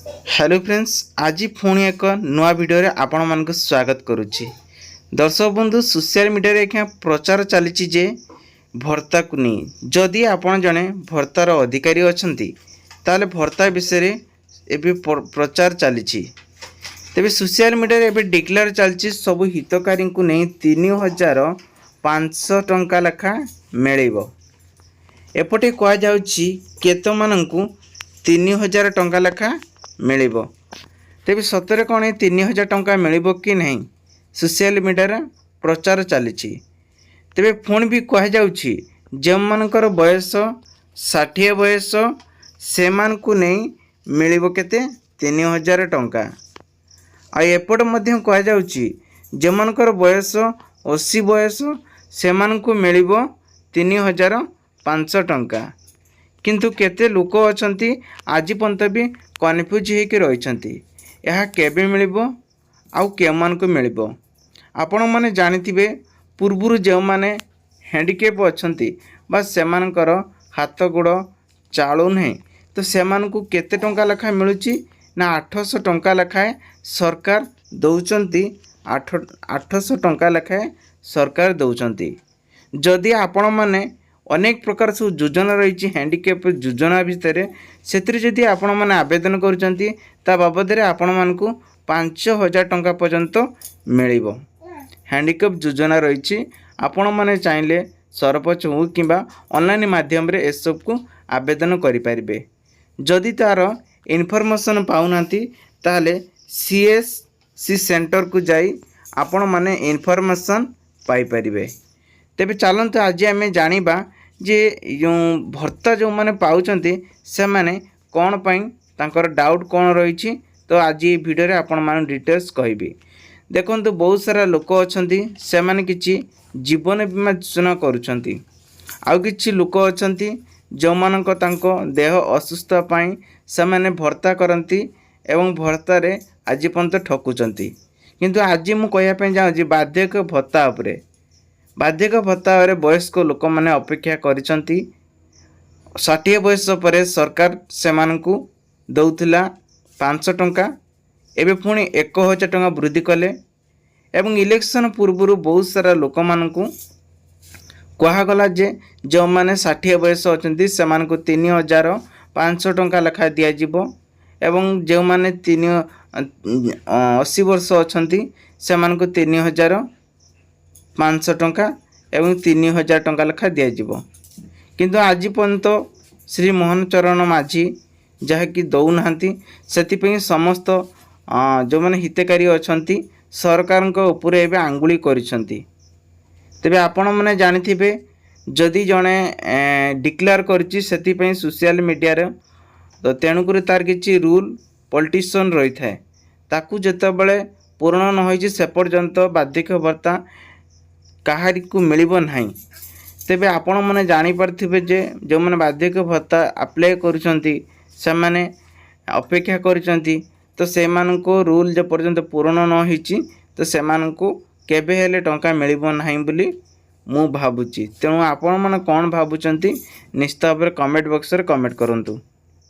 Hello friends, आज पुणी एक नुआ वीडियो रे आपण मानक स्वागत करुच्ची। दर्शक बंधु, सोशल मीडिया रे एक प्रचार चली जे भर्ता को नहीं जदि आपण जने भर्तार अधिकारी अछंती ताले भर्ता विषय एबे प्रचार चली। तेबे सोशल मीडिया रे एबे डिक्लेयर चलची सब हितकारी को नहीं 3500 टंका लेखा मिलिबो। एपटे कह जाउची केतो माननकु 3000 टंका लेखा मिलिबो। तेबे सतरे कौन 3000 टंका मिलिबो कि नहीं सोशल मीडिया प्रचार चली। तेबे पुणी भी कह जाउची जे मानकर बयस 60 बयस से मान को नहीं मिलिबो केते 3000 टंका। आ एपट मध्य कह जाउची जे मानकर बयस 80 बयस से मान को मिलिबो 3500 टंका। किंतु केते लोक अछंती आज पर्यंत भी कन्फ्यूज होकर रही यह केबे मिलिबो आउ के मान को मिलिबो। आपण माने जानिथिबे पूर्वरु जे माने हैंडिकैप अछंती बा सेमानकर हाथ गोड़ चालू नहीं तो सेमान को केते टंका लेखा मिलुची ना 800 टंका लेखाए सरकार दौचंती। 800 टंका लेखाए सरकार दौचंती। जदि आपण माने अनेक प्रकार सब योजना रही हैंडिकैप योजना भितर से जदि आपण मैंने आवेदन करुँच बाबद आपण मानक 5000 टंका पर्यंत मिल हैंडिकैप योजना रही। आपण मैंने चाहिए सरपंच हो कि ऑनलाइन माध्यम रे एसब को आवेदन करें। जदि तार इनफॉरमेशन पाऊना ताले सीएससी सेंटर को जाई आपण माने इनफॉरमेशन पाई परिबे। तेबे चलते आज आम जानिबा जे जो भर्ता जो माने पाउचंती से माने कौन पाई तांकर डाउट कौन रही। तो आज ये वीडियो रे आपण मान डिटेल्स कहबी। देखंतु बहुत सारा लोक अछंती से माने किछि जीवन बीमा योजना करूछंती। आउ किछि लोक अछंती जो मानक तांको देह असुस्थ पाई से माने भर्ता करंती एवं भर्ता रे आज पर्यंत ठकुचंती। किंतु आज मु कहया पे जाउची बाध्यक भत्ता उपरे। बाध्यक भत्ता वयस्क लोक मैंने अपेक्षा करिसंती। 60 बयस पर सरकार से दौला 500 टंका एवं पुणी 1000 टंका वृद्धि कले। एवं इलेक्शन पूर्व बहुत सारा लोक मानकु कहगला जे जो मैंने 60 बयस अच्छा से 3500 टंका लेखा दिज्व एवं जो मैंने 80 वर्ष अच्छा से 3500 टंका एवं 3000 टंका लेखा दिज्व। किंतु आज पर्यंत श्री मोहन चरण माझी जहाँकि दौना से समस्त जो मैंने हितकारी अच्छा सरकार उपरे एवं आंगुली करिसंती। तेबे आपण मैंने जानिथिबे जदि जड़े डिक्लेयर करिछि सेति सोशल मीडिया रे तो तेणुक तार किछि रूल पॉलिटिशियन रही थाए ताकू जेतेबेले पूर्ण न होइछि से पर्यंत बाध्यक भत्ता कहारी को मिलिबो नहीं। तेबे आपण मैंने जानी पारथिबे जे जो मैंने बाध्यक भत्ता अप्लाई करुछंती से माने अपेक्षा करिसंती तो से मानको रूल जे पर्यंत पूर्ण न होइछि तो से मानको केबे हेले टंका मिलिबो नहीं बोली मु भाबुची। तेणु आपण माने कोन भाबुचंती निश्चित भाव कमेंट बॉक्स रे कमेंट करंतु।